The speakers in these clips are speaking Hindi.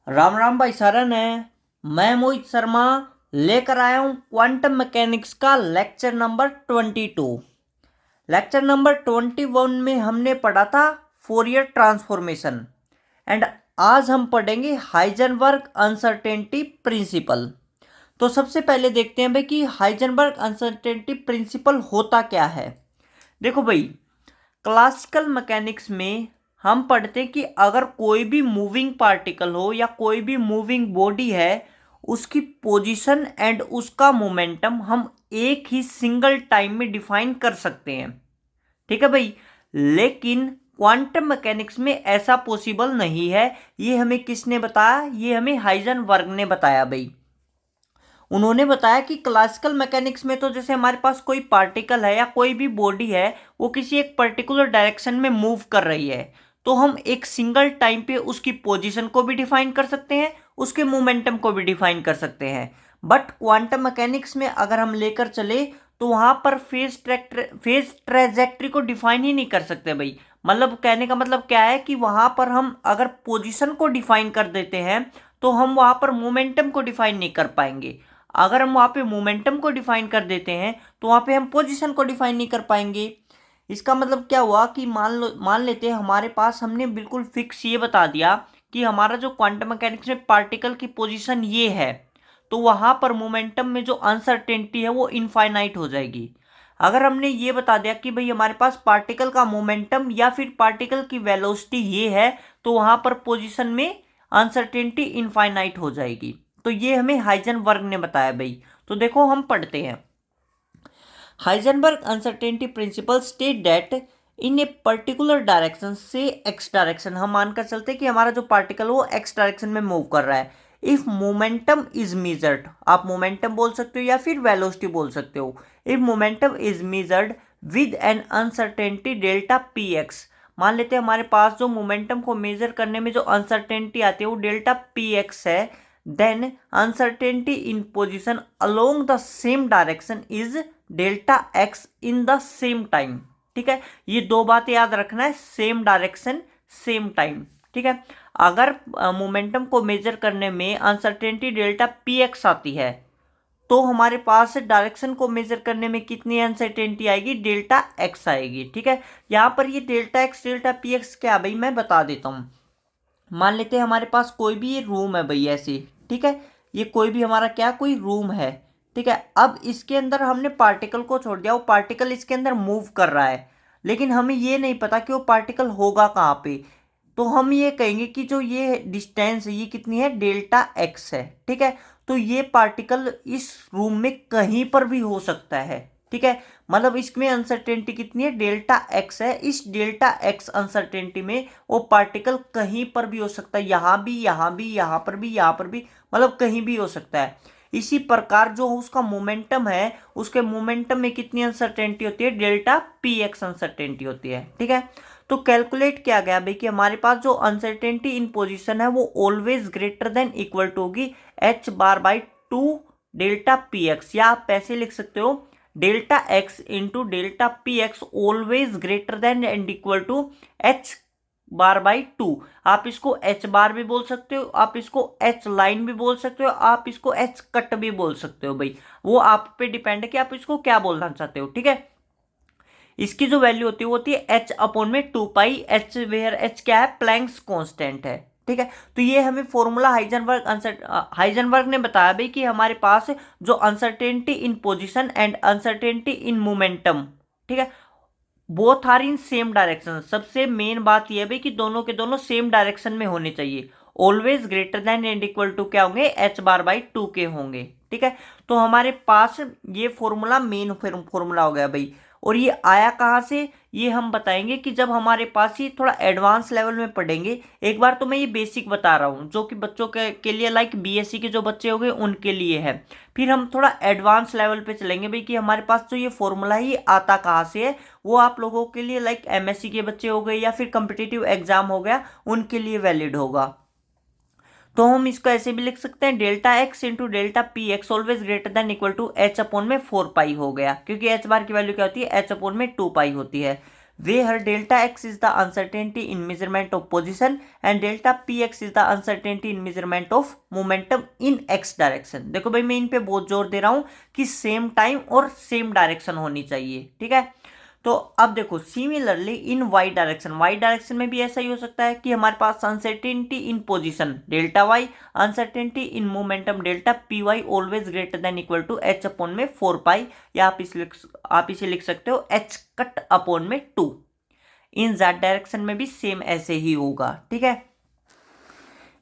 राम राम भाई सरन है। मैं मोहित शर्मा लेकर आया हूँ क्वांटम मैकेनिक्स का लेक्चर नंबर 22। लेक्चर नंबर 21 में हमने पढ़ा था फोरियर ट्रांसफॉर्मेशन एंड आज हम पढ़ेंगे हाइजेनबर्ग अनसर्टेनिटी प्रिंसिपल। तो सबसे पहले देखते हैं भाई कि हाइजेनबर्ग अनसर्टेनिटी प्रिंसिपल होता क्या है। देखो भाई, क्लासिकल मैकेनिक्स में हम पढ़ते हैं कि अगर कोई भी मूविंग पार्टिकल हो या कोई भी मूविंग बॉडी है, उसकी पोजीशन एंड उसका मोमेंटम हम एक ही सिंगल टाइम में डिफाइन कर सकते हैं। ठीक है भाई, लेकिन क्वांटम मैकेनिक्स में ऐसा पॉसिबल नहीं है। ये हमें किसने बताया? ये हमें हाइजेनबर्ग ने बताया भाई। उन्होंने बताया कि क्लासिकल मैकेनिक्स में तो जैसे हमारे पास कोई पार्टिकल है या कोई भी बॉडी है, वो किसी एक पर्टिकुलर डायरेक्शन में मूव कर रही है, तो हम एक सिंगल टाइम पे उसकी पोजीशन को भी डिफाइन कर सकते हैं, उसके मोमेंटम को भी डिफाइन कर सकते हैं। बट क्वांटम मैकेनिक्स में अगर हम लेकर चले तो वहां पर फेज ट्रेजेक्ट्री को डिफाइन ही नहीं कर सकते भाई। मतलब कहने का मतलब क्या है कि वहां पर हम अगर पोजीशन को डिफाइन कर देते हैं तो हम वहां पर मोमेंटम को डिफाइन नहीं कर पाएंगे। अगर हम वहाँ पे मोमेंटम को डिफाइन कर देते हैं तो वहाँ पे हम पोजीशन को डिफाइन नहीं कर पाएंगे। इसका मतलब क्या हुआ कि मान लेते हैं हमारे पास हमने बिल्कुल फिक्स ये बता दिया कि हमारा जो क्वांटम मैकेनिक्स में पार्टिकल की पोजीशन ये है, तो वहाँ पर मोमेंटम में जो अनसर्टेनिटी है वो इनफाइनाइट हो जाएगी। अगर हमने ये बता दिया कि भाई हमारे पास पार्टिकल का मोमेंटम या फिर पार्टिकल की वेलोसिटी ये है, तो वहाँ पर पोजीशन में अनसर्टेनिटी इनफाइनाइट हो जाएगी। तो ये हमें हाइजेनबर्ग ने बताया भाई। तो देखो हम पढ़ते हैं। Heisenberg uncertainty principle state that in a particular direction से एक्स डायरेक्शन, हम मानकर चलते हैं कि हमारा जो पार्टिकल वो एक्स डायरेक्शन में मूव कर रहा है। इफ मोमेंटम इज मेजर्ड, आप मोमेंटम बोल सकते हो या फिर वेलोसिटी बोल सकते हो। If momentum is measured with an uncertainty delta P x, मान लेते हैं हमारे पास जो मोमेंटम को मेजर करने में जो अनसर्टेनिटी आती है वो डेल्टा पी एक्स है, then uncertainty in position along the same direction is delta x in the same time. ठीक है, ये दो बात याद रखना है, सेम डायरेक्शन सेम टाइम। ठीक है, अगर मोमेंटम को मेजर करने में अनसर्टेनिटी डेल्टा पी एक्स आती है तो हमारे पास डायरेक्शन को मेजर करने में कितनी अनसर्टेनिटी आएगी? डेल्टा एक्स आएगी। ठीक है, यहाँ पर ये delta x delta P x क्या भाई मैं बता देता हूँ। मान लेते हैं हमारे पास कोई भी ये रूम है भाई ऐसे। ठीक है, ये कोई भी हमारा क्या कोई रूम है। ठीक है, अब इसके अंदर हमने पार्टिकल को छोड़ दिया, वो पार्टिकल इसके अंदर मूव कर रहा है, लेकिन हमें ये नहीं पता कि वो पार्टिकल होगा कहाँ पे। तो हम ये कहेंगे कि जो ये डिस्टेंस है ये कितनी है? डेल्टा एक्स है। ठीक है, तो ये पार्टिकल इस रूम में कहीं पर भी हो सकता है। ठीक है, मतलब इसमें अनसर्टेनिटी कितनी है? डेल्टा एक्स है। इस डेल्टा एक्स अनसर्टेनिटी में वो पार्टिकल कहीं पर भी हो सकता है, यहाँ भी, यहाँ भी, यहाँ पर भी, यहाँ पर भी, मतलब कहीं भी हो सकता है। इसी प्रकार जो उसका मोमेंटम है, उसके मोमेंटम में कितनी अनसर्टेनिटी होती है? डेल्टा पी एक्स अनसर्टेनिटी होती है। ठीक है, तो कैलकुलेट किया गया भाई कि हमारे पास जो अनसर्टेनिटी इन पोजीशन है वो always greater than equal to होगी H bar by two delta P X, या आप ऐसे लिख सकते हो delta x into delta P x always greater than and equal to H bar by two. आप इसको एच बार भी बोल सकते हो, आप इसको एच लाइन भी बोल सकते हो, आप इसको एच कट भी बोल सकते हो भाई। वो आप पे डिपेंड है कि आप इसको क्या बोलना चाहते हो। ठीक है, इसकी जो वैल्यू होती है वो होती है एच अपॉन में two pi h, where h क्या है? प्लैंक्स कांस्टेंट है। ठीक है, तो ये हमें फॉर्मूला हाइजेनबर्ग ने बताया भाई कि हमारे पास जो uncertainty in position and uncertainty in momentum, ठीक है, both are in same direction. सबसे मेन बात यह है भाई कि दोनों के दोनों सेम डायरेक्शन में होने चाहिए, always greater than and equal to क्या होंगे? एच बार बाई टू के होंगे। ठीक है, तो हमारे पास ये फॉर्मूला मेन फॉर्मूला हो गया भाई। और ये आया कहाँ से? ये हम बताएंगे कि जब हमारे पास ये थोड़ा एडवांस लेवल में पढ़ेंगे। एक बार तो मैं ये बेसिक बता रहा हूँ जो कि बच्चों के लिए लाइक बीएससी के जो बच्चे हो गए उनके लिए है। फिर हम थोड़ा एडवांस लेवल पे चलेंगे भाई कि हमारे पास जो ये फॉर्मूला है ये आता कहाँ से है। वो आप लोगों के लिए लाइक एमएससी के बच्चे हो गए या फिर कम्पिटिटिव एग्जाम हो गया, उनके लिए वैलिड होगा। तो हम इसको ऐसे भी लिख सकते हैं delta x into delta P x always greater than equal to H upon में 4 पाई हो गया, क्योंकि एच बार की वैल्यू क्या होती है? एच अपॉन में 2 पाई होती है। where delta x is the uncertainty in measurement of position and delta px is the uncertainty in measurement of momentum in x direction। देखो भाई मैं इन पे बहुत जोर दे रहा हूं कि सेम टाइम और सेम डायरेक्शन होनी चाहिए, ठीक है। तो अब देखो सिमिलरली इन वाई डायरेक्शन में भी ऐसा ही हो सकता है कि हमारे पास uncertainty in position delta Y, uncertainty in momentum delta P Y always greater than equal to H upon में 4 पाई, या आप इसे लिख सकते हो एच कट अपॉन में 2। इन जेड डायरेक्शन में भी सेम ऐसे ही होगा, ठीक है।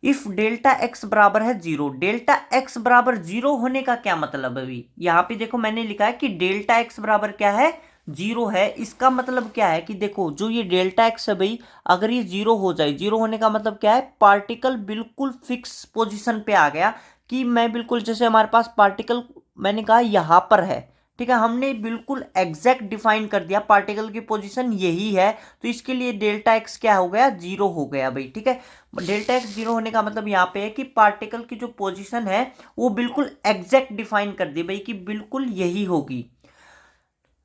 इफ डेल्टा एक्स बराबर है 0, डेल्टा एक्स बराबर 0 होने का क्या मतलब है? अभी यहां पे देखो मैंने लिखा है कि डेल्टा एक्स बराबर क्या है, 0 है। इसका मतलब क्या है कि देखो जो ये डेल्टा एक्स है भाई, अगर ये 0 हो जाए, 0 होने का मतलब क्या है, पार्टिकल बिल्कुल फिक्स पोजीशन पे आ गया। कि मैं बिल्कुल जैसे हमारे पास पार्टिकल मैंने कहा यहां पर है, ठीक है, हमने बिल्कुल एग्जैक्ट डिफाइन कर दिया पार्टिकल की पोजीशन यही है, तो इसके लिए डेल्टा एक्स क्या हो गया, 0 हो गया भाई, ठीक है। डेल्टा एक्स 0 होने का मतलब यहाँ पे है कि पार्टिकल की जो पोजीशन है वो बिल्कुल एग्जैक्ट डिफाइन कर दी भाई कि बिल्कुल यही होगी।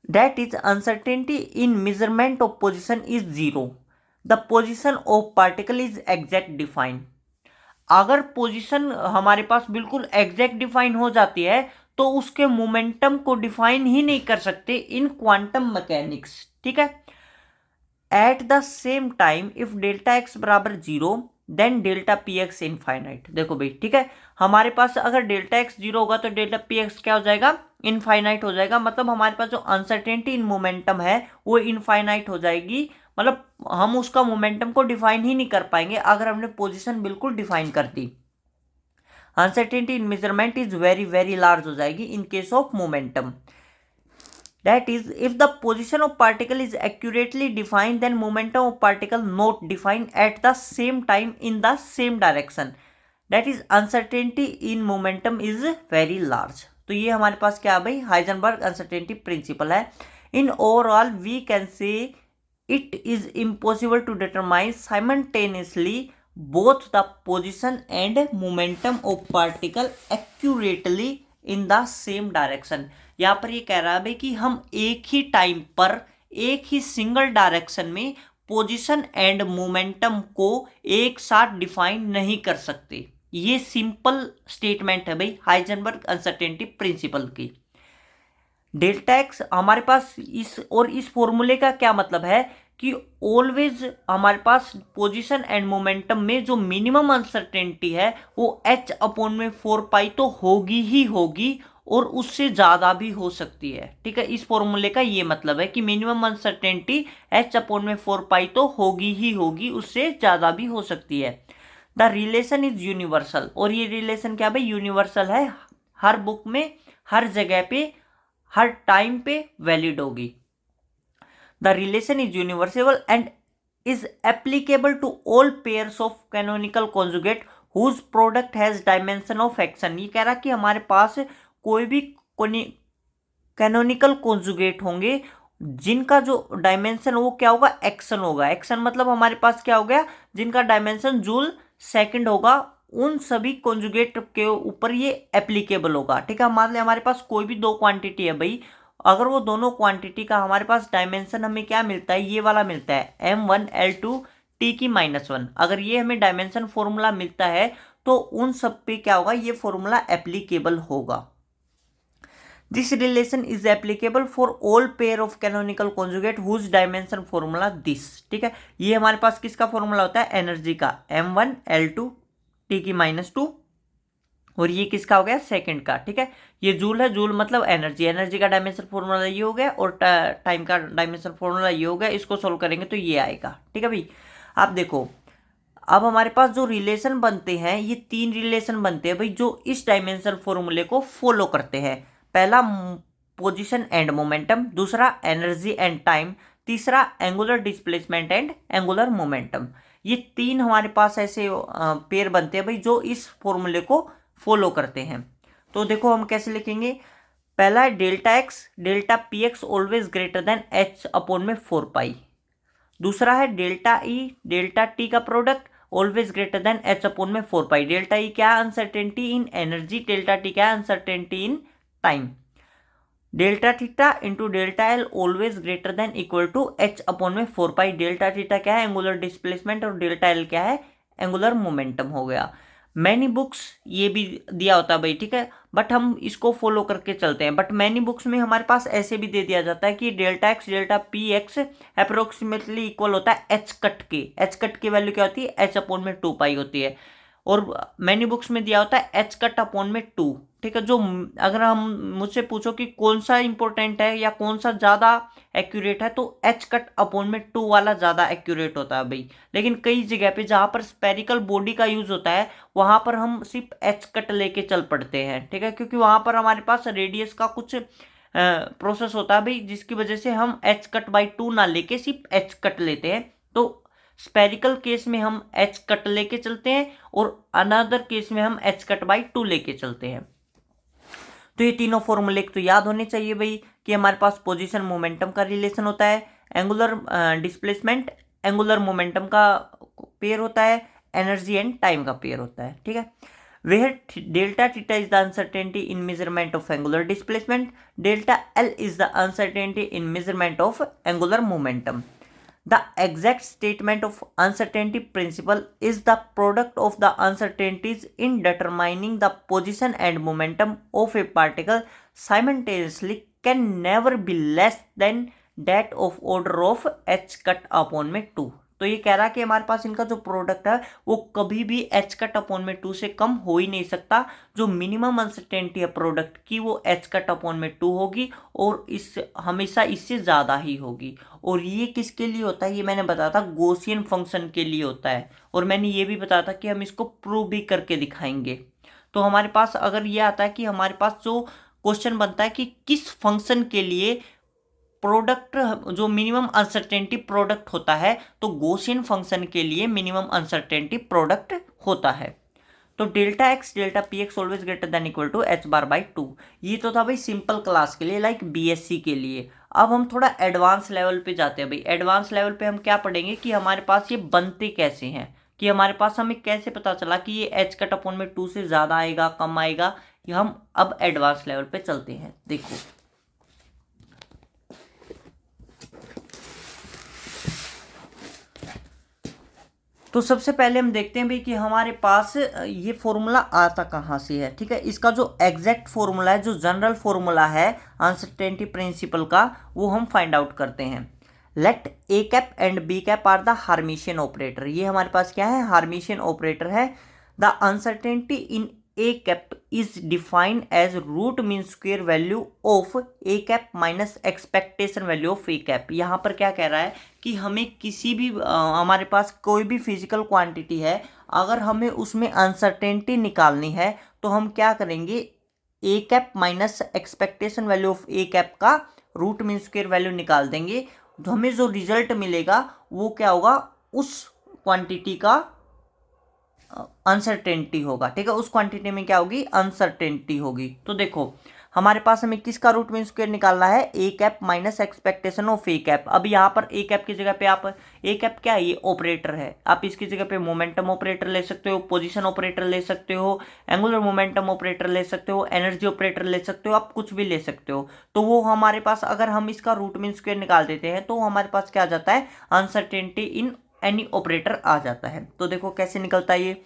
That is uncertainty in measurement of position is 0, the position of particle is exact define. अगर पोजीशन हमारे पास बिल्कुल एग्जैक्ट डिफाइन हो जाती है तो उसके मोमेंटम को डिफाइन ही नहीं कर सकते इन क्वांटम मैकेनिक्स, ठीक है। At the same time if delta x बराबर 0 then delta P x infinite. देखो भाई, ठीक है, हमारे पास अगर डेल्टा एक्स 0 होगा तो डेल्टा पी एक्स क्या हो जाएगा, इनफाइनाइट हो जाएगा। मतलब हमारे पास जो अनसर्टेनिटी इन मोमेंटम है वो इनफाइनाइट हो जाएगी। मतलब हम उसका मोमेंटम को डिफाइन ही नहीं कर पाएंगे अगर हमने पोजीशन बिल्कुल डिफाइन कर दी। Uncertainty in measurement is very very large हो जाएगी in case of momentum. That is, if the position of particle is accurately defined, then momentum of particle not defined at the same time in the same direction. That is, uncertainty in momentum is very large. तो ये हमारे पास क्या है भाई, हाइजेनबर्ग अनसर्टेनिटी प्रिंसिपल है। In overall we can say it is impossible to determine simultaneously both the position and momentum of particle accurately in the same direction। यहाँ पर ये कह रहा है भाई कि हम एक ही टाइम पर एक ही सिंगल डायरेक्शन में पोजीशन एंड मोमेंटम को एक साथ डिफाइन नहीं कर सकते। ये सिंपल स्टेटमेंट है भाई हाइजेनबर्ग अनसर्टेनिटी प्रिंसिपल की। डेल्टा एक्स हमारे पास इस फॉर्मूले का क्या मतलब है कि ऑलवेज हमारे पास पोजीशन एंड मोमेंटम में जो मिनिमम अनसर्टेनिटी है वो h अपॉन में 4 पाई तो होगी ही होगी और उससे ज़्यादा भी हो सकती है, ठीक है। इस फॉर्मूले का ये मतलब है कि मिनिमम अनसर्टेनिटी h अपॉन में 4 पाई तो होगी ही होगी, उससे ज़्यादा भी हो सकती है। द रिलेशन इज यूनिवर्सल, और ये रिलेशन क्या भाई, यूनिवर्सल है, हर बुक में हर जगह पे हर टाइम पे वैलिड होगी। The relation is universal and is applicable to all pairs of canonical conjugate whose product has dimension of action. ये कह रहा कि हमारे पास कोई भी कैनोनिकल कॉन्जुगेट होंगे जिनका जो डायमेंशन वो क्या होगा, एक्शन होगा। एक्शन मतलब हमारे पास क्या हो गया, जिनका डायमेंशन जूल सेकंड होगा, उन सभी कॉन्जुगेट के ऊपर ये एप्लीकेबल होगा, ठीक है। मान लें हमारे पास कोई भी दो क्वांटिटी है भाई, अगर वो दोनों क्वांटिटी का हमारे पास डायमेंशन हमें क्या मिलता है, ये वाला मिलता है m1l2 t की -1, अगर ये हमें डायमेंशन फॉर्मूला मिलता है तो उन सब पे क्या होगा, ये फॉर्मूला एप्लीकेबल होगा। This relation is applicable for all pair of canonical conjugate whose dimension formula this, ठीक है। ये हमारे पास किसका फॉर्मूला होता है, एनर्जी का, m1l2 t की -2, और ये किसका हो गया, सेकंड का, ठीक है। ये जूल है, जूल मतलब एनर्जी, एनर्जी का डायमेंशन फॉर्मूला ये हो गया और टाइम का डायमेंशन फॉर्मूला ये हो गया। इसको सोल्व करेंगे तो ये आएगा, ठीक है भाई। आप देखो अब हमारे पास जो रिलेशन बनते हैं, ये 3 रिलेशन बनते हैं भाई जो इस डायमेंशन फॉर्मूले को फॉलो करते हैं। पहला पोजीशन एंड मोमेंटम, दूसरा एनर्जी एंड टाइम, तीसरा angular displacement and angular momentum. ये 3 हमारे पास ऐसे पेयर बनते हैं भाई जो इस फॉर्मूले को फॉलो करते हैं। तो देखो हम कैसे लिखेंगे, पहला है delta x, delta P x always greater than h upon में 4 पाई। दूसरा है डेल्टा ई, डेल्टा टी का product always greater than h upon में 4 पाई। डेल्टा ई क्या है, uncertainty in energy, delta t क्या है, uncertainty in time. Delta theta into delta L always greater than equal to H upon में 4 पाई। डेल्टा थीटा क्या है, एंगुलर डिस्प्लेसमेंट, और डेल्टा एल क्या है, एंगुलर मोमेंटम हो गया। मैनी बुक्स ये भी दिया होता है भाई, ठीक है, बट हम इसको फॉलो करके चलते हैं। बट मैनी बुक्स में हमारे पास ऐसे भी दे दिया जाता है कि delta x delta P x approximately equal होता है एच कट के। एच कट की वैल्यू क्या होती है, एच अपॉन में 2 पाई होती है। और मैनी बुक्स में दिया होता है एच कट अपॉन में 2, ठीक है। जो अगर हम मुझसे पूछो कि कौन सा इंपॉर्टेंट है या कौन सा ज़्यादा एक्यूरेट है, तो एच कट अपॉन में 2 वाला ज़्यादा एक्यूरेट होता है भाई। लेकिन कई जगह पे जहाँ पर स्पेरिकल बॉडी का यूज़ होता है वहाँ पर हम सिर्फ एच कट लेके चल पड़ते हैं, ठीक है, क्योंकि वहाँ पर हमारे पास रेडियस का कुछ प्रोसेस होता है भाई, जिसकी वजह से हम एच कट बाई 2 ना लेके सिर्फ एच कट लेते हैं। तो स्पेरिकल केस में हम एच कट लेके चलते हैं और अनदर केस में हम एच कट बाई 2 लेके चलते हैं। तो ये तीनों फॉर्मूले तो याद होने चाहिए भाई कि हमारे पास पोजीशन मोमेंटम का रिलेशन होता है, एंगुलर डिस्प्लेसमेंट एंगुलर मोमेंटम का पेयर होता है, एनर्जी एंड टाइम का पेयर होता है, ठीक है। Where delta theta is the uncertainty in measurement of angular displacement, delta L is the uncertainty in measurement of angular momentum. The exact statement of uncertainty principle is the product of the uncertainties in determining the position and momentum of a particle simultaneously can never be less than that of order of h cut upon में 2। तो ये कह रहा है कि हमारे पास इनका जो प्रोडक्ट है वो कभी भी एच कट अपॉन में 2 से कम हो ही नहीं सकता। जो मिनिमम अनसर्टेनिटी है प्रोडक्ट की वो एच कट अपॉन में 2 होगी और इस हमेशा इससे ज़्यादा ही होगी। और ये किसके लिए होता है, ये मैंने बताया था गॉसियन फंक्शन के लिए होता है, और मैंने ये भी बताया था कि हम इसको प्रूव भी करके दिखाएंगे। तो हमारे पास अगर ये आता है कि हमारे पास जो क्वेश्चन बनता है कि किस फंक्शन के लिए प्रोडक्ट जो मिनिमम अनसर्टेनिटी प्रोडक्ट होता है, तो गॉसियन फंक्शन के लिए मिनिमम अनसर्टेनिटी प्रोडक्ट होता है। तो delta x delta P x always greater than equal to H bar by 2। ये तो था भाई सिंपल क्लास के लिए, लाइक बीएससी के लिए। अब हम थोड़ा एडवांस लेवल पे जाते हैं भाई। एडवांस लेवल पे हम क्या पढ़ेंगे कि हमारे पास ये बनते कैसे हैं, कि हमारे पास हमें कैसे पता चला कि ये एच कट अपॉन में 2 से ज़्यादा आएगा कम आएगा। ये हम अब एडवांस लेवल पे चलते हैं। देखो तो सबसे पहले हम देखते हैं भाई कि हमारे पास ये फॉर्मूला आता कहाँ से है, ठीक है। इसका जो एग्जैक्ट फॉर्मूला है, जो जनरल फॉर्मूला है अनसर्टेनिटी प्रिंसिपल का, वो हम फाइंड आउट करते हैं। Let A cap and B cap are the Hermitian operator. ये हमारे पास क्या है, हार्मिशियन ऑपरेटर है। The uncertainty in A cap is defined as root mean square value of A cap minus expectation value of A cap. यहाँ पर क्या कह रहा है कि हमें किसी भी हमारे पास कोई भी फिजिकल क्वांटिटी है, अगर हमें उसमें अनसर्टेनिटी निकालनी है तो हम क्या करेंगे, A cap minus expectation value of A cap का रूट मीन स्क्वेयर वैल्यू निकाल देंगे। तो हमें जो रिजल्ट मिलेगा वो क्या होगा, उस क्वांटिटी का अनसर्टेनिटी होगा, ठीक है। उस क्वांटिटी में क्या होगी, अनसर्टेनिटी होगी। तो देखो हमारे पास हमें किसका रूट मीन स्क्वायर निकालना है, A cap minus expectation of A cap. अब यहाँ पर ए कैप की जगह पे आप, ए कैप क्या है, ये ऑपरेटर है, आप इसकी जगह पे मोमेंटम ऑपरेटर ले सकते हो, पोजीशन ऑपरेटर ले सकते हो, एंगुलर मोमेंटम ऑपरेटर ले सकते हो, एनर्जी ऑपरेटर ले सकते हो, आप कुछ भी ले सकते हो। तो वो हमारे पास अगर हम इसका रूट मीन स्क्वायर निकाल देते हैं तो हमारे पास क्या आ जाता है, अनसर्टेनिटी इन एनी ऑपरेटर आ जाता है। तो देखो कैसे निकलता है ये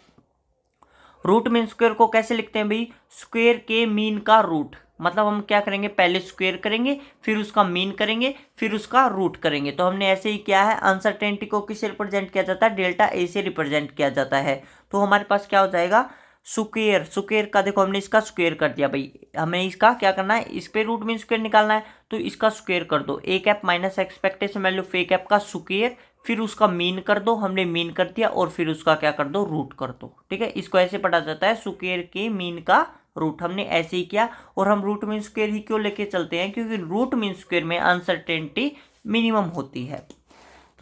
रूट मीन स्क्वायर को कैसे लिखते हैं भाई, स्क्वायर के मीन का रूट। मतलब हम क्या करेंगे, पहले स्क्वायर करेंगे, फिर उसका मीन करेंगे, फिर उसका रूट करेंगे। तो हमने ऐसे ही किया है। अनसर्टेनिटी को किससे रिप्रेजेंट किया जाता है, डेल्टा ए से रिप्रेजेंट किया जाता है। तो हमारे पास क्या हो जाएगा, स्क्वायर, स्क्वायर का देखो हमने इसका स्क्वायर कर दिया भाई। हमें इसका क्या करना है, इस पे रूट मीन स्क्वायर निकालना है, तो इसका स्क्वायर कर दो। A cap minus expectation value of A cap का स्क्वायर, फिर उसका मीन कर दो, हमने मीन कर दिया, और फिर उसका क्या कर दो, रूट कर दो, ठीक है। इसको ऐसे पढ़ा जाता है स्क्वायर के मीन का रूट। हमने ऐसे ही किया, और हम रूट मीन स्क्वायर ही क्यों लेके चलते हैं, क्योंकि रूट मीन स्क्वायर में अनसर्टेनिटी मिनिमम होती है।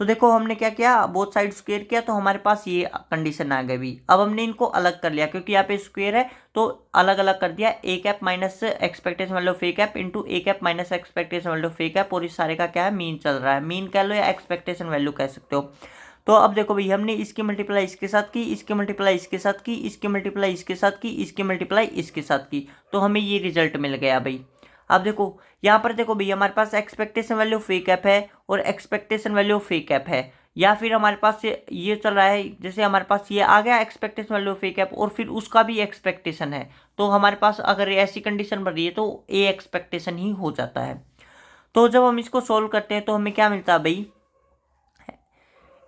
तो देखो हमने क्या किया, बोथ साइड स्क्वायर किया, तो हमारे पास ये कंडीशन आ गई भी। अब हमने इनको अलग कर लिया, क्योंकि यहाँ पे स्क्वायर है तो अलग अलग कर दिया। A cap minus expectation value of A cap into A cap minus expectation value of A cap, और इस सारे का क्या है, मीन चल रहा है। मीन कह लो या एक्सपेक्टेशन वैल्यू कह सकते हो। तो अब देखो भाई, हमने इसकी मल्टीप्लाई इसके साथ की, इसकी मल्टीप्लाई इसके साथ की, इसकी मल्टीप्लाई इसके साथ की, इसकी मल्टीप्लाई इसके साथ की, तो हमें ये रिजल्ट मिल गया भाई। अब देखो यहाँ पर देखो भैया हमारे पास expectation value of A cap है और expectation value of A cap है, या फिर हमारे पास ये चल रहा है जैसे हमारे पास ये आ गया expectation value of A cap और फिर उसका भी एक्सपेक्टेशन है, तो हमारे पास अगर ऐसी कंडीशन बन रही है तो ए एक्सपेक्टेशन ही हो जाता है। तो जब हम इसको सोल्व करते हैं तो हमें क्या मिलता है भाई,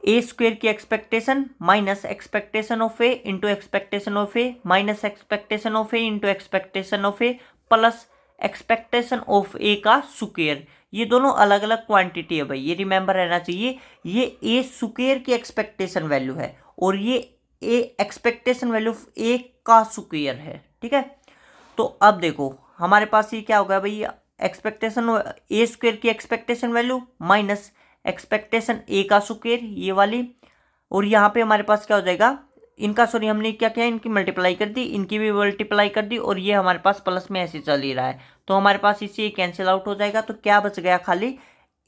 ए स्क्वेयर की expectation minus expectation of A into expectation of A minus expectation of A into expectation of A plus expectation of A का स्क्वेयर। ये दोनों अलग अलग क्वांटिटी है भाई, ये रिमेंबर रहना चाहिए। ये ए स्क्वेयर की एक्सपेक्टेशन वैल्यू है और ये ए एक्सपेक्टेशन वैल्यू ऑफ ए का स्क्वेयर है, ठीक है। तो अब देखो हमारे पास ये क्या होगा भाई, एक्सपेक्टेशन ए स्क्वेयर की एक्सपेक्टेशन वैल्यू माइनस एक्सपेक्टेशन ए का स्क्वेयर ये वाली, और यहाँ पे हमारे पास क्या हो जाएगा, इनका सॉरी हमने क्या किया, इनकी मल्टीप्लाई कर दी, इनकी भी मल्टीप्लाई कर दी, और ये हमारे पास प्लस में ऐसे चल ही रहा है, तो हमारे पास इससे कैंसिल आउट हो जाएगा। तो क्या बच गया, खाली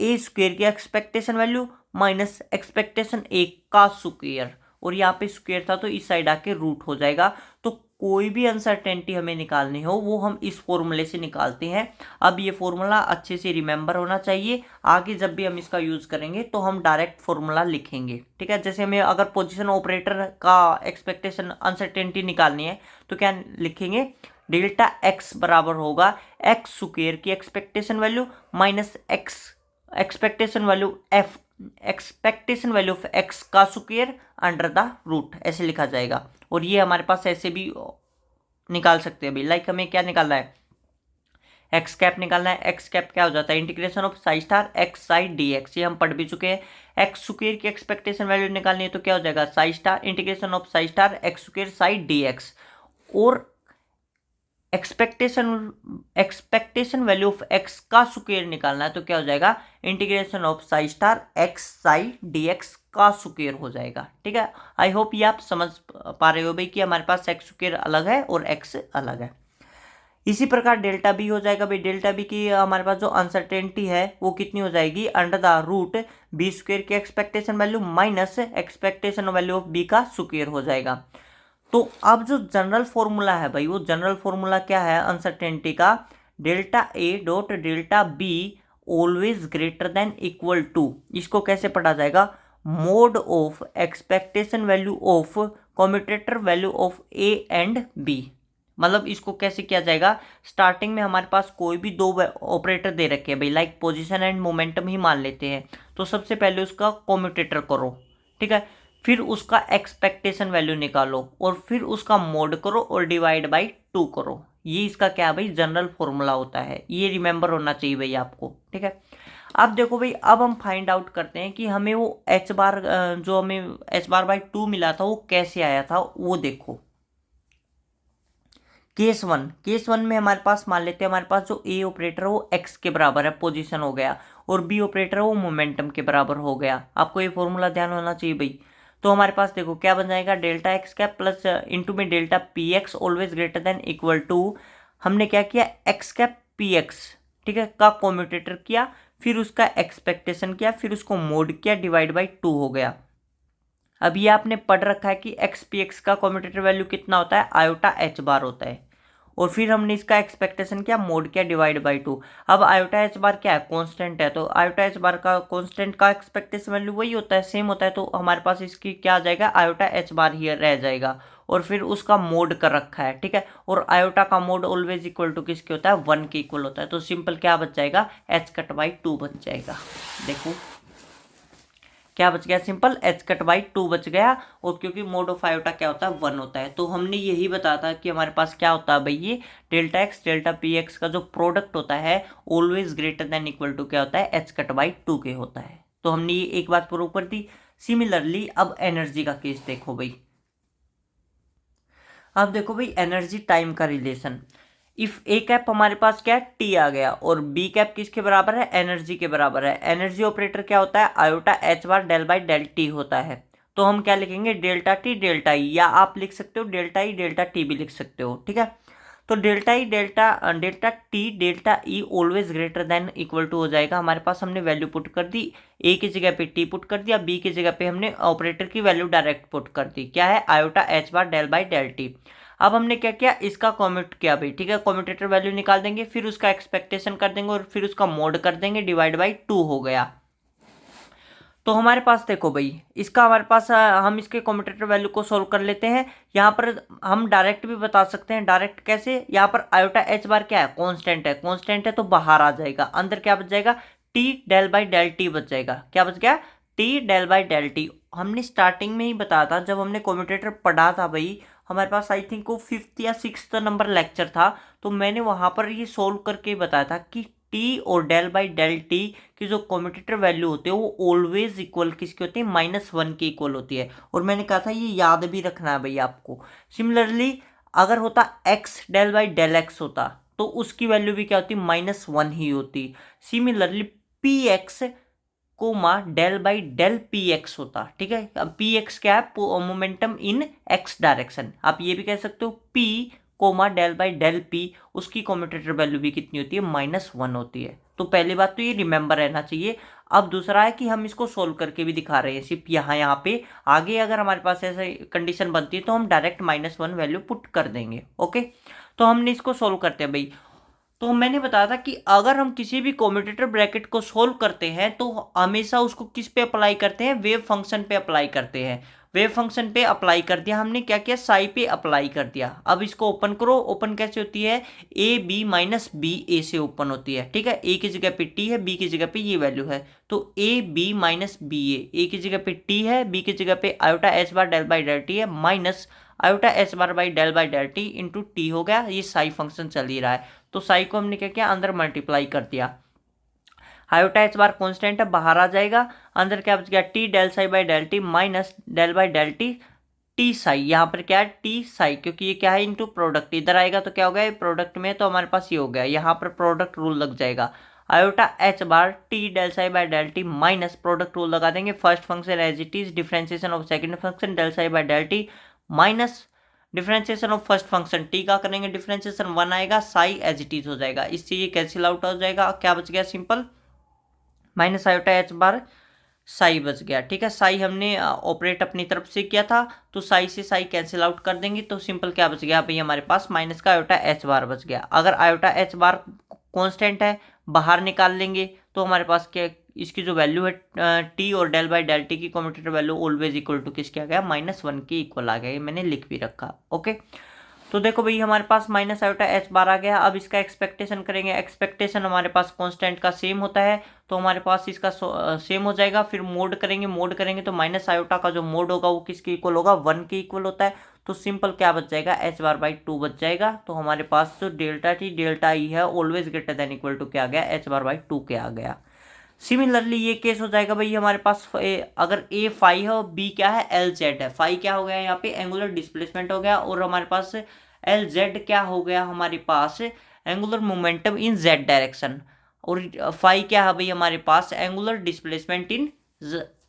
ए स्क्वेयर की एक्सपेक्टेशन वैल्यू माइनस एक्सपेक्टेशन ए का स्क्वेयर, और यहाँ पे स्क्वेयर था तो इस साइड आके रूट हो जाएगा। तो कोई भी अनसर्टेनिटी हमें निकालनी हो वो हम इस फॉर्मूले से निकालते हैं। अब ये फॉर्मूला अच्छे से रिमेंबर होना चाहिए, आगे जब भी हम इसका यूज़ करेंगे तो हम डायरेक्ट फॉर्मूला लिखेंगे, ठीक है। जैसे हमें अगर पोजीशन ऑपरेटर का एक्सपेक्टेशन अनसर्टेनिटी निकालनी है तो क्या लिखेंगे, डेल्टा एक्स बराबर होगा एक्स स्क्वेयर की expectation value minus x expectation value F expectation value of x का स्क्वेयर अंडर द रूट, ऐसे लिखा जाएगा। और ये हमारे पास ऐसे भी निकाल सकते हैं भाई, लाइक हमें क्या निकालना है, एक्स कैप निकालना है। एक्स कैप क्या हो जाता है, integration of Sai star x Sai D x, ये हम पढ़ भी चुके हैं। एक्स स्क्वेयर की एक्सपेक्टेशन वैल्यू निकालनी है तो क्या हो जाएगा, Sai star integration of Sai star x square Sai D x, और एक्सपेक्टेशन वैल्यू ऑफ एक्स का स्क्वेयर निकालना है तो क्या हो जाएगा, integration of Sai star x Sai D x का स्क्वेयर हो जाएगा, ठीक है। आई होप ये आप समझ पा रहे हो भाई कि हमारे पास एक्स स्क्वेयर अलग है और एक्स अलग है। इसी प्रकार डेल्टा बी हो जाएगा भाई, डेल्टा बी की हमारे पास जो अनसर्टेनिटी है वो कितनी हो जाएगी, under the root B square की expectation value minus expectation value of B का स्क्वेयर हो जाएगा। तो अब जो जनरल फॉर्मूला है भाई, वो जनरल फॉर्मूला क्या है अनसर्टेनिटी का, delta A dot delta B always greater than equal to, इसको कैसे पढ़ा जाएगा, mod of expectation value of commutator value of A and B. मतलब इसको कैसे किया जाएगा, स्टार्टिंग में हमारे पास कोई भी दो ऑपरेटर दे रखे हैं भाई, लाइक पोजीशन एंड मोमेंटम ही मान लेते हैं, तो सबसे पहले उसका कम्यूटेटर करो, ठीक है, फिर उसका एक्सपेक्टेशन वैल्यू निकालो और फिर उसका मोड करो और डिवाइड बाई 2 करो। ये इसका क्या है भाई, जनरल फॉर्मूला होता है, ये रिमेंबर होना चाहिए भाई आपको, ठीक है। अब देखो भाई, अब हम फाइंड आउट करते हैं कि हमें वो एच बार जो हमें एच बार बाई 2 मिला था वो कैसे आया था, वो देखो। केस वन में हमारे पास मान लेते हैं हमारे पास जो ए ऑपरेटर है वो एक्स के बराबर है, पोजीशन हो गया, और बी ऑपरेटर है वो मोमेंटम के बराबर हो गया। आपको ये फॉर्मूला ध्यान होना चाहिए भाई। तो हमारे पास देखो क्या बन जाएगा, delta X cap plus into में delta P x always greater than equal to, हमने क्या किया, एक्स कैप पी एक्स, ठीक है, का कम्यूटेटर किया, फिर उसका एक्सपेक्टेशन किया, फिर उसको मोड किया, डिवाइड बाई 2 हो गया। अब ये आपने पढ़ रखा है कि एक्स पी एक्स का कम्यूटेटर वैल्यू कितना होता है, आयोटा एच बार होता है, और फिर हमने इसका एक्सपेक्टेशन किया, मोड किया, डिवाइड बाई 2। अब आयोटा एच बार क्या है, कांस्टेंट है, तो आयोटा एच बार का कांस्टेंट का एक्सपेक्टेशन वैल्यू वही होता है, सेम होता है, तो हमारे पास इसकी क्या आ जाएगा, आयोटा एच बार ही रह जाएगा, और फिर उसका मोड कर रखा है, ठीक है, और आयोटा का मोड ऑलवेज इक्वल टू किसके होता है, 1 के इक्वल होता है, तो सिंपल क्या बच जाएगा, एच कट बाई 2 बच जाएगा। देखो क्या बच गया, सिंपल एच कट बाई 2 बच गया, और क्योंकि मोड ऑफ आयोटा क्या होता है, 1 होता है, तो हमने यही बताया था कि हमारे पास क्या होता है भाई, ये delta x delta P x का जो प्रोडक्ट होता है always greater than equal to क्या होता है, एच कट बाई 2 के होता है। तो हमने ये एक बात प्रूव कर दी। सिमिलरली अब एनर्जी का केस देखो भाई, अब देखो भाई एनर्जी टाइम का रिलेशन, इफ ए कैप हमारे पास क्या है, टी आ गया, और बी कैप किसके बराबर है, एनर्जी के बराबर है। एनर्जी ऑपरेटर क्या होता है, iota H bar del by del t होता है, तो हम क्या लिखेंगे, डेल्टा टी डेल्टा ई, या आप लिख सकते हो डेल्टा ई डेल्टा टी भी लिख सकते हो, ठीक है। तो delta E delta t delta E always greater than equal to हो जाएगा। हमारे पास हमने वैल्यू पुट कर दी, ए की जगह पे टी पुट कर दिया, बी की जगह पे हमने ऑपरेटर की वैल्यू डायरेक्ट पुट कर दी, क्या है, iota H bar del by del t. अब हमने क्या किया, इसका कॉम्यूट किया भाई, ठीक है, कॉम्यूटेटर वैल्यू निकाल देंगे, फिर उसका एक्सपेक्टेशन कर देंगे और फिर उसका मोड कर देंगे, डिवाइड बाई 2 हो गया। तो हमारे पास देखो भाई, इसका हमारे पास हम इसके कॉम्यूटेटर वैल्यू को सोल्व कर लेते हैं। यहाँ पर हम डायरेक्ट भी बता सकते हैं। डायरेक्ट कैसे, यहाँ पर आयोटा एच बार क्या है, कांस्टेंट है, कांस्टेंट है तो बाहर आ जाएगा, अंदर क्या बच जाएगा, t del by del t बच जाएगा। क्या बच गया, t del by del t. हमने स्टार्टिंग में ही बताया था, जब हमने कॉम्यूटेटर पढ़ा था भाई, हमारे पास आई थिंक वो 5th या 6th नंबर लेक्चर था, तो मैंने वहां पर ये सोल्व करके बताया था कि टी और डेल बाई डेल टी की जो कॉम्यूटेटर वैल्यू होती है वो ऑलवेज इक्वल किसकी होती है, -1 की इक्वल होती है। और मैंने कहा था ये याद भी रखना है भाई आपको। सिमिलरली अगर होता x del by del x होता तो उसकी वैल्यू भी क्या होती, -1 ही होती। Similarly p x comma del by del p x होता, ठीक है। अब पी एक्स क्या है, मोमेंटम इन एक्स डायरेक्शन। आप ये भी कह सकते हो p comma del by del p, उसकी कॉम्यूटेटर वैल्यू भी कितनी होती है, -1 होती है। तो पहली बात तो ये रिमेंबर रहना चाहिए। अब दूसरा है कि हम इसको सोल्व करके भी दिखा रहे हैं, सिर्फ यहाँ पे आगे अगर हमारे पास ऐसे कंडीशन बनती है तो हम डायरेक्ट -1 वैल्यू पुट कर देंगे। ओके, तो हमने इसको सोल्व करते हैं भाई। तो मैंने बताया था कि अगर हम किसी भी कॉम्यूटेटर ब्रैकेट को सोल्व करते हैं तो हमेशा उसको किस पे अप्लाई करते हैं, वेव फंक्शन पे अप्लाई करते हैं। वेव फंक्शन पे अप्लाई कर दिया हमने, क्या किया, साई पे अप्लाई कर दिया। अब इसको ओपन करो, ओपन कैसे होती है, ए बी माइनस बी ए से ओपन होती है, ठीक है। ए की जगह पे टी है, बी की जगह पे ये वैल्यू है, तो A B minus B A की जगह पे टी है, बी की जगह पे iota H bar del by del T है, minus iota H bar by del by del T into T हो गया। ये साई फंक्शन चल ही रहा है, तो साई को हमने क्या किया, अंदर मल्टीप्लाई कर दिया। आयोटा एच बार कॉन्स्टेंट है, बाहर आ जाएगा, अंदर क्या बच गया, t del psi by del t minus del by del t t psi. यहाँ पर क्या है, टी साई, क्योंकि ये क्या है, इनटू प्रोडक्ट। इधर आएगा तो क्या हो गया, प्रोडक्ट में, तो हमारे पास ये हो गया, यहाँ पर प्रोडक्ट रूल लग जाएगा। Iota H bar t del psi by del t minus product rule लगा देंगे, first function as it is, differentiation of second function del psi by del t minus differentiation of first function t का करेंगे डिफरेंशिएशन 1 आएगा, साई एज इट इज हो जाएगा, इससे ये कैंसिल आउट हो जाएगा। क्या बच गया, सिंपल माइनस आयोटा एच बार साई बच गया, ठीक है। साई हमने ऑपरेट अपनी तरफ से किया था, तो साई से साई कैंसिल आउट कर देंगे, तो सिंपल क्या बच गया भाई, हमारे पास माइनस का आयोटा एच बार बच गया। अगर आयोटा एच बार कांस्टेंट है, बाहर निकाल लेंगे, तो हमारे पास क्या, इसकी जो वैल्यू है टी और डेल बाई डेल टी की commutator value always equal to किसके आ गया, -1 के इक्वल आ गया। ये मैंने लिख भी रखा। ओके, तो देखो भाई हमारे पास माइनस आयोटा एच बार आ गया। अब इसका एक्सपेक्टेशन करेंगे, एक्सपेक्टेशन हमारे पास कांस्टेंट का सेम होता है, तो हमारे पास इसका सेम हो जाएगा। फिर मोड करेंगे, मोड करेंगे तो माइनस आयोटा का जो मोड होगा वो किसके इक्वल होगा, 1 के इक्वल होता है। तो सिंपल क्या बच जाएगा, एच बार बाई 2 बच जाएगा। तो हमारे पास जो डेल्टा टी डेल्टा ई है always greater than equal to क्या आ गया, एच बार बाई 2 के आ गया। सिमिलरली ये केस हो जाएगा भाई, हमारे पास अगर ए फाई है और बी क्या है, एल जेड है। फाई क्या हो गया, यहाँ पे एंगुलर डिस्प्लेसमेंट हो गया, और हमारे पास एल जेड क्या हो गया, हमारे पास angular momentum in Z direction. और फाई क्या है भाई, हमारे पास angular displacement in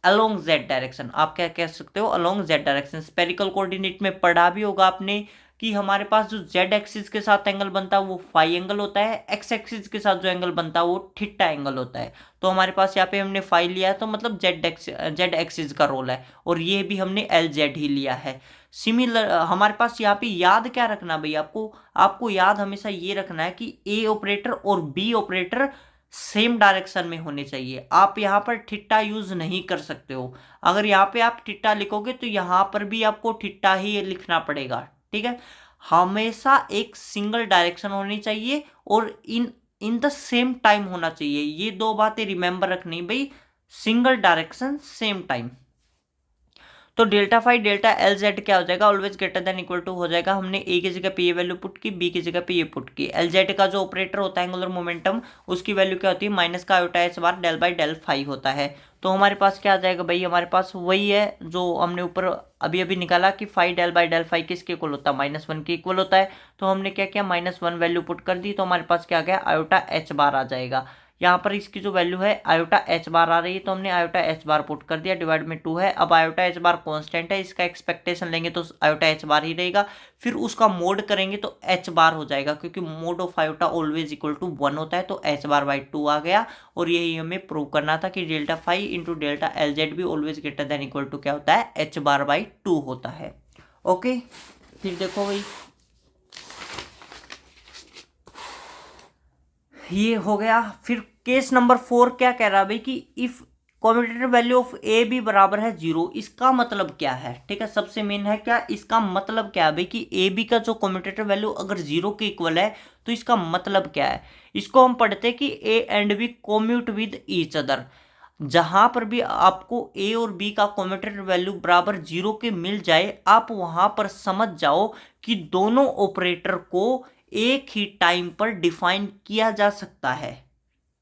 along Z direction. आप क्या कह सकते हो, along Z direction. Spherical coordinate में पढ़ा भी होगा आपने कि हमारे पास जो जेड एक्सिस के साथ एंगल बनता है वो फाई एंगल होता है, एक्स एक्सिस के साथ जो एंगल बनता है वो थीटा एंगल होता है। तो हमारे पास यहाँ पे हमने फाई लिया है, तो मतलब जेड एक्सिस का रोल है, और ये भी हमने एल जेड ही लिया है। सिमिलर हमारे पास यहाँ पे याद क्या रखना भाई, आपको याद हमेशा ये रखना है कि ए ऑपरेटर और बी ऑपरेटर सेम डायरेक्शन में होने चाहिए। आप यहाँ पर थीटा यूज नहीं कर सकते हो। अगर यहाँ पे आप थीटा लिखोगे तो यहाँ पर भी आपको थीटा ही लिखना पड़ेगा, ठीक है। हमेशा एक सिंगल डायरेक्शन होनी चाहिए और इन द सेम टाइम होना चाहिए। ये दो बातें रिमेंबर रखनी भाई, सिंगल डायरेक्शन सेम टाइम। तो delta phi delta L z क्या हो जाएगा, always greater than equal to हो जाएगा। हमने ए की जगह पे ये वैल्यू पुट की, बी की जगह पे ये पुट की। एल जेड का जो ऑपरेटर होता है एंगुलर मोमेंटम, उसकी वैल्यू क्या होती है, माइनस का iota H bar del by del phi होता है। तो हमारे पास क्या आ जाएगा भाई, हमारे पास वही है जो हमने ऊपर अभी अभी निकाला कि phi del by del phi किसके इक्वल होता है, -1 के इक्वल होता है। तो हमने क्या किया, -1 वैल्यू पुट कर दी, तो हमारे पास क्या आ गया, आयोटा एच बार आ जाएगा। यहाँ पर इसकी जो वैल्यू है आयोटा एच बार आ रही है, तो हमने आयोटा एच बार पुट कर दिया, डिवाइड में 2 है। अब आयोटा एच बार कांस्टेंट है, इसका एक्सपेक्टेशन लेंगे तो आयोटा एच बार ही रहेगा। फिर उसका मोड करेंगे तो एच बार हो जाएगा, क्योंकि mod of iota always equal to 1 होता है, तो एच बार बाई 2 आ गया। और यही हमें प्रूव करना था कि delta phi into delta L Z भी always greater than equal to क्या होता है, एच बार बाई 2 होता है। ओके, फिर देखो भाई ये हो गया। फिर केस नंबर 4 क्या कह रहा है भाई कि if commutator value of A B बराबर है 0, इसका मतलब क्या है? ठीक है, सबसे मेन है क्या इसका मतलब क्या है भाई कि ए बी का जो कॉम्यूटेटर वैल्यू अगर 0 के इक्वल है तो इसका मतलब क्या है? इसको हम पढ़ते हैं कि A and B commute with each other. जहां पर भी आपको ए और बी का कॉम्यूटेटर वैल्यू बराबर 0 के मिल जाए, आप वहां पर समझ जाओ कि दोनों ऑपरेटर को एक ही टाइम पर डिफाइन किया जा सकता है,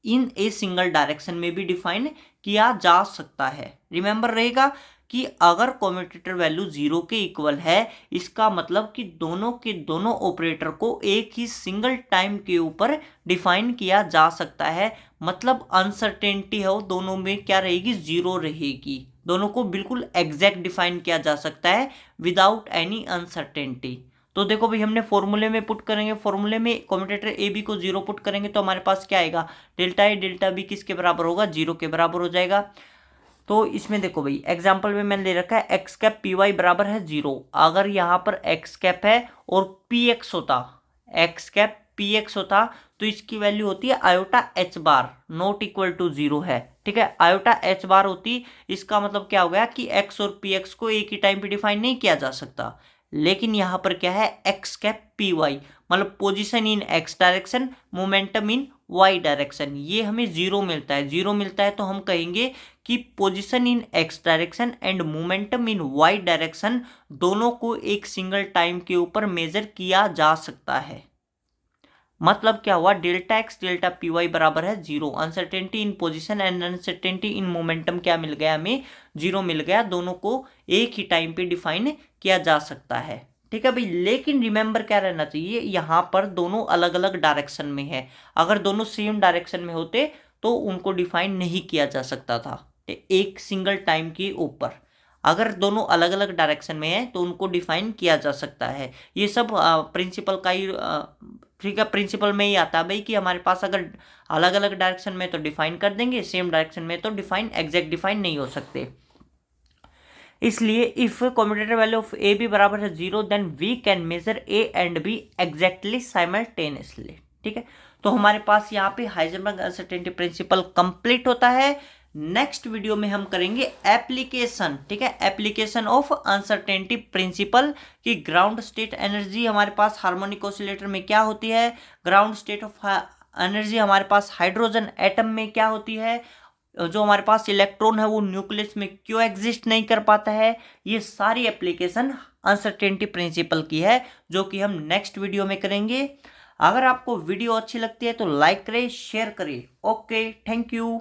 इन ए सिंगल डायरेक्शन में भी डिफाइन किया जा सकता है। रिमेंबर रहेगा कि अगर कॉम्यूटेटर वैल्यू 0 के इक्वल है, इसका मतलब कि दोनों के दोनों ऑपरेटर को एक ही सिंगल टाइम के ऊपर डिफाइन किया जा सकता है। मतलब अनसर्टेनिटी है वो दोनों में क्या रहेगी? 0 रहेगी। दोनों को बिल्कुल एग्जैक्ट डिफाइन किया जा सकता है विदाउट एनी अनसर्टेनिटी। तो देखो भाई, हमने फॉर्मूले में पुट करेंगे, फॉर्मूले में कॉम्यूटेटर ए बी को 0 पुट करेंगे तो हमारे पास क्या आएगा? डेल्टा ए डेल्टा बी किसके बराबर होगा? 0 के बराबर हो जाएगा। तो इसमें देखो भाई, एग्जाम्पल में मैंने ले रखा है एक्स कैप पी वाई बराबर है 0। अगर यहाँ पर एक्स कैप है और पी एक्स होता, एक्स कैप पी एक्स होता तो इसकी वैल्यू होती है iota H bar not equal to 0 है। ठीक है, आयोटा एच बार होती, इसका मतलब क्या हो गया कि एक्स और पी एक्स को एक ही टाइम पे डिफाइन नहीं किया जा सकता। लेकिन यहां पर क्या है? एक्स कैप पी वाई, मतलब position in x direction, momentum in y direction, ये हमें 0 मिलता है। 0 मिलता है तो हम कहेंगे कि position in x direction and momentum in y direction दोनों को एक सिंगल टाइम के ऊपर मेजर किया जा सकता है। मतलब क्या हुआ? Delta x delta P y बराबर है 0। Uncertainty in position and uncertainty in momentum क्या मिल गया? हमें 0 मिल गया। दोनों को एक ही टाइम पे डिफाइन किया जा सकता है। ठीक है भाई, लेकिन रिमेंबर क्या रहना चाहिए, यहाँ पर दोनों अलग अलग डायरेक्शन में है। अगर दोनों सेम डायरेक्शन में होते तो उनको डिफाइन नहीं किया जा सकता था एक सिंगल टाइम के ऊपर। अगर दोनों अलग अलग डायरेक्शन में है तो उनको डिफाइन किया जा सकता है। ये सब प्रिंसिपल का ही ठीक है, प्रिंसिपल में ही आता है भाई कि हमारे पास अगर अलग अलग डायरेक्शन में तो डिफाइन कर देंगे, सेम डायरेक्शन में तो डिफाइन एग्जैक्ट डिफाइन नहीं हो सकते। इसलिए if commutator value of A B बराबर है 0 then we can measure A and B exactly simultaneously. ठीक है, तो हमारे पास यहाँ पे हाइजेनबर्ग अनसर्टेनिटी प्रिंसिपल कंप्लीट होता है। नेक्स्ट वीडियो में हम करेंगे एप्लीकेशन। ठीक है, एप्लीकेशन ऑफ अनसर्टेनिटी प्रिंसिपल की ग्राउंड स्टेट एनर्जी हमारे पास हार्मोनिक ऑसिलेटर में क्या होती है, ग्राउंड स्टेट ऑफ एनर्जी हमारे पास हाइड्रोजन एटम में क्या होती है, जो हमारे पास इलेक्ट्रॉन है वो न्यूक्लियस में क्यों एग्जिस्ट नहीं कर पाता है। ये सारी एप्लीकेशन अनसर्टेनिटी प्रिंसिपल की है जो कि हम नेक्स्ट वीडियो में करेंगे। अगर आपको वीडियो अच्छी लगती है तो लाइक करें, शेयर करें। Okay, thank you.